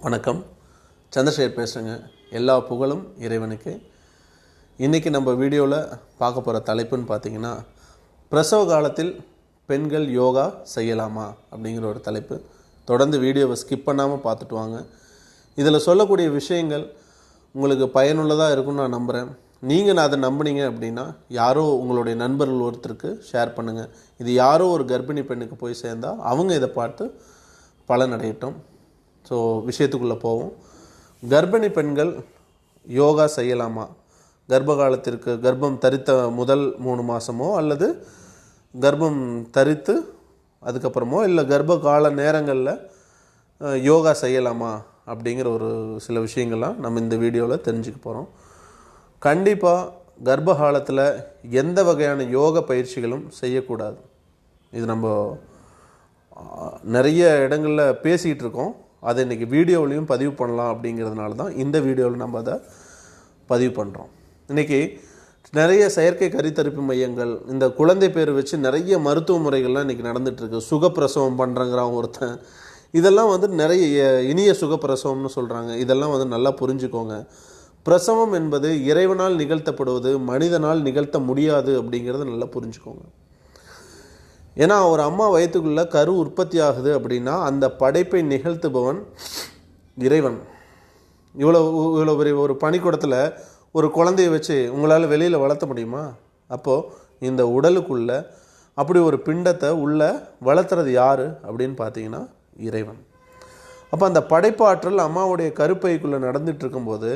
வணக்கம், சந்திரசேகர் பேசுகிறேங்க. எல்லா புகழும் இறைவனுக்கு. இன்றைக்கி நம்ம வீடியோவில் பார்க்க போகிற தலைப்புன்னு பார்த்திங்கன்னா, பிரசவ காலத்தில் பெண்கள் யோகா செய்யலாமா அப்படிங்கிற ஒரு தலைப்பு. தொடர்ந்து வீடியோவை ஸ்கிப் பண்ணாமல் பார்த்துட்டு வாங்க. இதில் சொல்லக்கூடிய விஷயங்கள் உங்களுக்கு பயனுள்ளதாக இருக்கும்னு நான் நம்புகிறேன். நீங்கள் அதை நம்பினீங்க அப்படின்னா யாரோ உங்களுடைய நண்பர்கள் ஒருத்தருக்கு ஷேர் பண்ணுங்கள். இது யாரோ ஒரு கர்ப்பிணி பெண்ணுக்கு போய் சேர்ந்தால் அவங்க இதை பார்த்து பலனடையட்டும். ஸோ விஷயத்துக்குள்ளே போவோம். கர்ப்பிணி பெண்கள் யோகா செய்யலாமா? கர்ப்ப காலத்திற்கு கர்ப்பம் தரித்த முதல் 3 மாதமோ அல்லது கர்ப்பம் தரித்து அதுக்கப்புறமோ இல்லை கர்ப்ப கால நேரங்களில் யோகா செய்யலாமா அப்படிங்கிற ஒரு சில விஷயங்கள்லாம் நம்ம இந்த வீடியோவில் தெரிஞ்சுக்க போகிறோம். கண்டிப்பாக கர்ப்ப காலத்தில் எந்த வகையான யோக பயிற்சிகளும் செய்யக்கூடாது. இது நம்ம நிறைய இடங்களில் பேசிகிட்டு இருக்கோம். அதை இன்றைக்கி வீடியோவிலையும் பதிவு பண்ணலாம் அப்படிங்கிறதுனால தான் இந்த வீடியோவில் நம்ம அதை பதிவு பண்ணுறோம். இன்றைக்கி நிறைய செயற்கை கருத்தரிப்பு மையங்கள், இந்த குழந்தை பேர் வச்சு நிறைய மருத்துவ முறைகள்லாம் இன்றைக்கி நடந்துகிட்ருக்கு. சுகப்பிரசவம் பண்ணுறங்கிறான் ஒருத்தன். இதெல்லாம் நிறைய இனிய சுகப்பிரசவம்னு சொல்கிறாங்க. இதெல்லாம் நல்லா புரிஞ்சுக்கோங்க. பிரசவம் என்பது இறைவனால் நிகழ்த்தப்படுவது, மனிதனால் நிகழ்த்த முடியாது அப்படிங்கிறத நல்லா புரிஞ்சுக்கோங்க. ஏன்னா ஒரு அம்மா வயிற்றுக்குள்ளே கரு உற்பத்தி ஆகுது அப்படின்னா அந்த படைப்பை நிகழ்த்துபவன் இறைவன். இவ்வளோ பெரிய ஒரு பனிக்கூடத்தில் ஒரு குழந்தைய வச்சு உங்களால் வெளியில் வளர்த்த முடியுமா? அப்போது இந்த உடலுக்குள்ளே அப்படி ஒரு பிண்டத்தை உள்ளே வளர்த்துறது யார் அப்படின்னு பார்த்தீங்கன்னா இறைவன். அப்போ அந்த படைப்பாற்றல் அம்மாவுடைய கருப்பைக்குள்ளே நடந்துட்டு இருக்கும்போது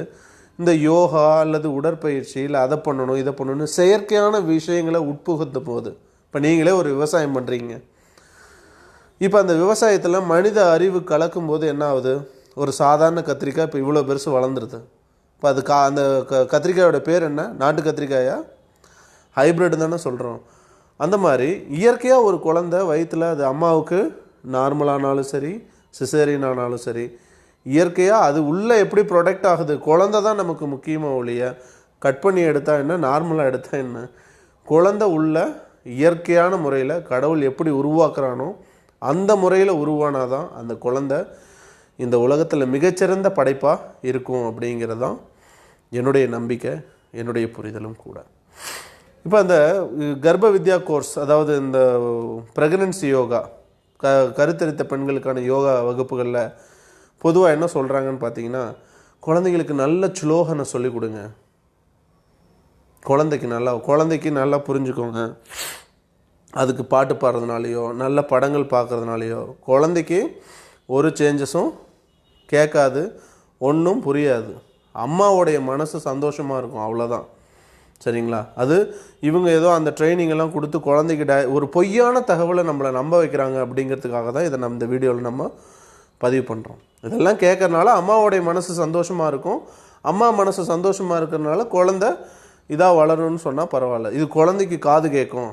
இந்த யோகா அல்லது உடற்பயிற்சி இல்லை அதை பண்ணணும் இதை பண்ணணும் செயற்கையான விஷயங்களை உட்புகுத்தும் போது, இப்போ நீங்களே ஒரு விவசாயம் பண்ணுறீங்க. இப்போ அந்த விவசாயத்தில் மனித அறிவு கலக்கும்போது என்ன ஆகுது? ஒரு சாதாரண கத்திரிக்காய் இப்போ இவ்வளோ பெருசு வளர்ந்துருது. இப்போ அது அந்த கத்திரிக்காயோட பேர் என்ன? நாட்டு கத்திரிக்காயா? ஹைப்ரிட் தானே சொல்கிறோம். அந்த மாதிரி இயற்கையாக ஒரு குழந்தை வயிற்றில் அது அம்மாவுக்கு நார்மலானாலும் சரி சிசேரியன் ஆனாலும் சரி இயற்கையாக அது உள்ளே எப்படி ப்ரொடெக்ட் ஆகுது? குழந்தை தான் நமக்கு முக்கியமாக ஒழிய கட் பண்ணி எடுத்தால் என்ன, நார்மலாக எடுத்தால் என்ன? குழந்தை உள்ள இயற்கையான முறையில் கடவுள் எப்படி உருவாக்குறானோ அந்த முறையில் உருவானாதான் அந்த குழந்தை இந்த உலகத்தில் மிகச்சிறந்த படைப்பாக இருக்கும் அப்படிங்கிறதான் என்னுடைய நம்பிக்கை, என்னுடைய புரிதலும் கூட. இப்போ அந்த கர்ப்ப வித்யா கோர்ஸ், அதாவது இந்த ப்ரெக்னன்சி யோகா, கருத்தரித்த பெண்களுக்கான யோகா வகுப்புகளில் பொதுவாக என்ன சொல்கிறாங்கன்னு பார்த்தீங்கன்னா, குழந்தைங்களுக்கு நல்ல சுலோகனை சொல்லிக் கொடுங்க. குழந்தைக்கு நல்லா புரிஞ்சுக்கோங்க. அதுக்கு பாட்டு பாடுறதுனாலையோ நல்ல படங்கள் பார்க்குறதுனாலையோ குழந்தைக்கு ஒரு சேஞ்சஸும் கேட்காது, ஒன்றும் புரியாது. அம்மாவுடைய மனசு சந்தோஷமாக இருக்கும், அவ்வளோதான். சரிங்களா? அது இவங்க ஏதோ அந்த ட்ரைனிங்கெல்லாம் கொடுத்து குழந்தைக்கு ஒரு பொய்யான தகவலை நம்மளை நம்ப வைக்கிறாங்க அப்படிங்கிறதுக்காக தான் இதை நம்ம இந்த வீடியோவில் நம்ம பதிவு பண்ணுறோம். இதெல்லாம் கேட்கறனால அம்மாவுடைய மனசு சந்தோஷமாக இருக்கும். அம்மா மனசு சந்தோஷமாக இருக்கிறதுனால குழந்தை இதாக வளரும்னு சொன்னால் பரவாயில்ல. இது குழந்தைக்கு காது கேட்கும்,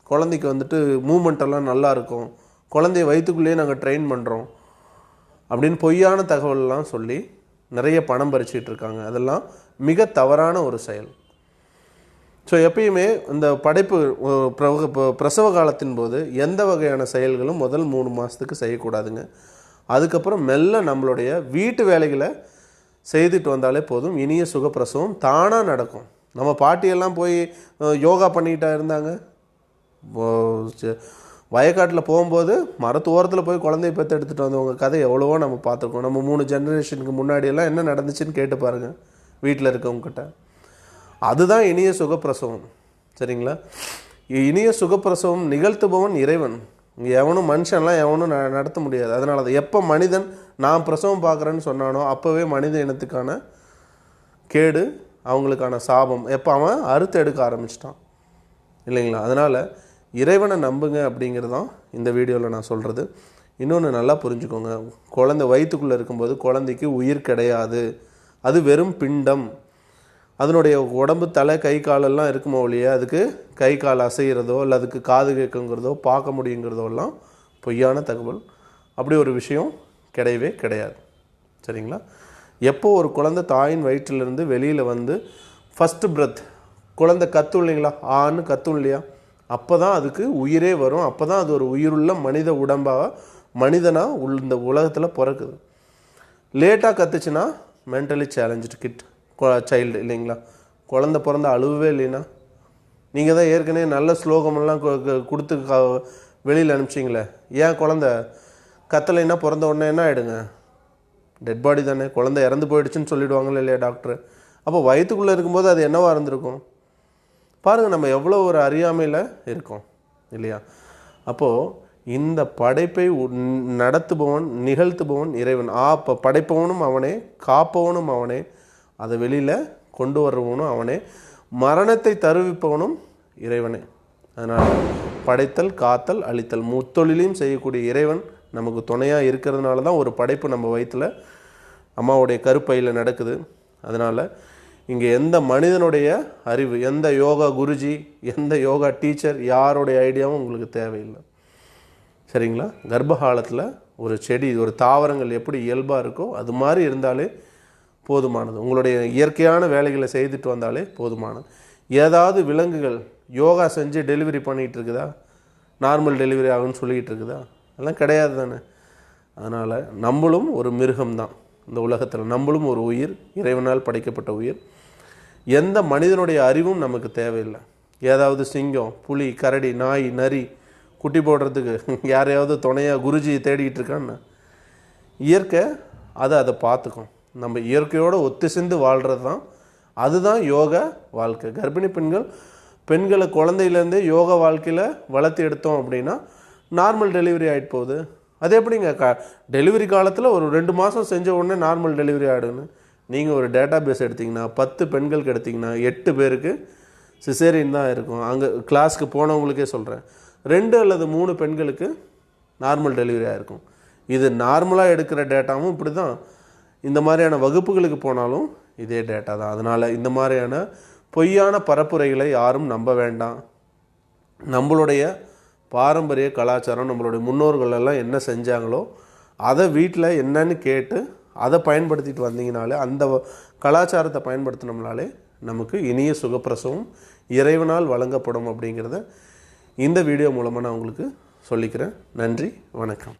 குழந்தைக்கு மூமெண்டெல்லாம் நல்லா இருக்கும், குழந்தைய வயிற்றுக்குள்ளேயே நாங்கள் ட்ரெயின் பண்ணுறோம் அப்படின்னு பொய்யான தகவலெலாம் சொல்லி நிறைய பணம் பறிச்சிட்டு இருக்காங்க. அதெல்லாம் மிக தவறான ஒரு செயல். ஸோ எப்பயுமே இந்த படைப்பு பிரசவ காலத்தின் போது எந்த வகையான செயல்களும் முதல் 3 மாதத்துக்கு செய்யக்கூடாதுங்க. அதுக்கப்புறம் மெல்ல நம்மளுடைய வீட்டு வேலைகளை செய்துட்டு வந்தாலே போதும், இனிய சுகப்பிரசவம் தானாக நடக்கும். நம்ம பாட்டியெல்லாம் போய் யோகா பண்ணிக்கிட்டா இருந்தாங்க. வயக்காட்டில் போகும்போது மரத்து ஓரத்தில் போய் குழந்தைய பெற்று எடுத்துகிட்டு வந்தவங்க கதை எவ்வளவோ நம்ம பார்த்துருக்கோம். நம்ம 3 ஜெனரேஷனுக்கு முன்னாடியெல்லாம் என்ன நடந்துச்சுன்னு கேட்டு பாருங்கள் வீட்டில் இருக்கவங்ககிட்ட. அதுதான் இனிய சுகப்பிரசவம். சரிங்களா? இனிய சுகப்பிரசவம் நிகழ்த்துபவன் இறைவன். இங்கே எவனும் மனுஷன்லாம் எவனும் நடத்த முடியாது. அதனால தான் எப்போ மனிதன் நான் பிரசவம் பார்க்குறேன்னு சொன்னானோ அப்போவே மனித இனத்துக்கான கேடு, அவங்களுக்கான சாபம் எப்போ அவன் அறுத்து எடுக்க ஆரம்பிச்சிட்டான் இல்லைங்களா? அதனால் இறைவனை நம்புங்க அப்படிங்கிறது தான் இந்த வீடியோவில் நான் சொல்கிறது. இன்னொன்று நல்லா புரிஞ்சுக்கோங்க. குழந்தை வயிற்றுக்குள்ளே இருக்கும்போது குழந்தைக்கு உயிர் கிடையாது. அது வெறும் பிண்டம். அதனுடைய உடம்பு, தலை, கை காலெல்லாம் இருக்குமோ இல்லையா, அதுக்கு கை கால் அசைகிறதோ இல்லை அதுக்கு காது கேட்குங்கிறதோ பார்க்க முடியுங்கிறதோ எல்லாம் பொய்யான தகவல். அப்படி ஒரு விஷயம் கிடையவே கிடையாது. சரிங்களா? எப்போ ஒரு குழந்தை தாயின் வயிற்றிலிருந்து வெளியில் ஃபஸ்ட்டு பிரெத் குழந்தை கத்தும் இல்லைங்களா, ஆன்னு கத்தும் இல்லையா, அப்போ தான் அதுக்கு உயிரே வரும். அப்போ தான் அது ஒரு உயிருள்ள மனித உடம்பாக மனிதனாக இந்த உலகத்தில் பிறக்குது. லேட்டாக கற்றுச்சுன்னா மென்டலி சேலஞ்சு சைல்டு இல்லைங்களா. குழந்த பிறந்த அழுவே இல்லைன்னா நீங்கள் தான் ஏற்கனவே நல்ல ஸ்லோகமெல்லாம் கொடுத்து வெளியில் அனுப்பிச்சிங்களே, ஏன் குழந்த கத்தலைன்னா பிறந்த உடனே என்ன ஆகிடுங்க, டெட் பாடி தானே, குழந்தை இறந்து போயிடுச்சுன்னு சொல்லிவிடுவாங்களே இல்லையா டாக்டர். அப்போ வயிற்றுக்குள்ளே இருக்கும்போது அது என்னவாக இருந்திருக்கும் பாருங்கள். நம்ம எவ்வளோ ஒரு அறியாமையில் இருக்கோம் இல்லையா. அப்போது இந்த படைப்பை நடத்துபவன் நிகழ்த்துபவன் இறைவன். இப்போ படைப்பவனும் அவனே, காப்பவனும் அவனே, அதை வெளியில் கொண்டு வர்றவனும் அவனே, மரணத்தை தருவிப்பவனும் இறைவனே. அதனால் படைத்தல், காத்தல், அழித்தல் முத்தொழிலையும் செய்யக்கூடிய இறைவன் நமக்கு துணையாக இருக்கிறதுனால தான் ஒரு படைப்பு நம்ம வயிற்றில் அம்மாவுடைய கருப்பையில் நடக்குது. அதனால் இங்கே எந்த மனிதனுடைய அறிவு, எந்த யோகா குருஜி, எந்த யோகா டீச்சர், யாருடைய ஐடியாவும் உங்களுக்கு தேவையில்லை. சரிங்களா. கர்ப்பகாலத்தில் ஒரு செடி, ஒரு தாவரங்கள் எப்படி இயல்பாக இருக்கோ அது மாதிரி இருந்தாலே போதுமானது. உங்களுடைய இயற்கையான வேலைகளை செய்துட்டு வந்தாலே போதுமானது. ஏதாவது விலங்குகள் யோகா செஞ்சு டெலிவரி பண்ணிகிட்டு இருக்குதா, நார்மல் டெலிவரி ஆகுன்னு சொல்லிகிட்டு இருக்குதா, அதெல்லாம் கிடையாது தானே. அதனால் நம்மளும் ஒரு மிருகம்தான் இந்த உலகத்தில், நம்மளும் ஒரு உயிர், இறைவனால் படைக்கப்பட்ட உயிர். எந்த மனிதனுடைய அறிவும் நமக்கு தேவையில்லை. ஏதாவது சிங்கம், புலி, கரடி, நாய், நரி குட்டி போடுறதுக்கு யாரையாவது துணையாக குருஜியை தேடிக்கிட்டு இருக்கான்னு, இயற்கை அதை பார்த்துக்கும். நம்ம இயற்கையோடு ஒத்திசைந்து வாழ்கிறது தான், அதுதான் யோகா வாழ்க்கை. கர்ப்பிணி பெண்களை குழந்தையிலேருந்தே யோகா வாழ்க்கையில் வளர்த்து எடுத்தோம் அப்படின்னா நார்மல் டெலிவரி ஆகிட்டு போகுது. அது எப்படிங்க டெலிவரி காலத்தில் ஒரு 2 மாதம் செஞ்ச உடனே நார்மல் டெலிவரி ஆகிடுன்னு. நீங்கள் ஒரு டேட்டா பேஸ் எடுத்திங்கன்னா 10 பெண்களுக்கு எடுத்திங்கன்னா 8 பேருக்கு சிசேரியன் தான் இருக்கும். அங்கே கிளாஸுக்கு போனவங்களுக்கே சொல்கிறேன், 2 அல்லது 3 பெண்களுக்கு நார்மல் டெலிவரி ஆகிருக்கும். இது நார்மலாக எடுக்கிற டேட்டாவும் இப்படி தான். இந்த மாதிரியான வகுப்புகளுக்கு போனாலும் இதே டேட்டா தான். அதனால் இந்த மாதிரியான பொய்யான பரப்புரைகளை யாரும் நம்ப வேண்டாம். நம்மளுடைய பாரம்பரிய கலாச்சாரம், நம்மளுடைய முன்னோர்கள் எல்லாம் என்ன செஞ்சாங்களோ அதை வீட்டில் என்னன்னு கேட்டு அதை பயன்படுத்திட்டு வந்தீங்கனாலே, அந்த கலாச்சாரத்தை பயன்படுத்தினோம்னாலே நமக்கு இனிய சுகப்பிரசவம் இறைவனால் வழங்கப்படும் அப்படிங்கிறத இந்த வீடியோ மூலமாக நான் உங்களுக்கு சொல்லிக்கிறேன். நன்றி, வணக்கம்.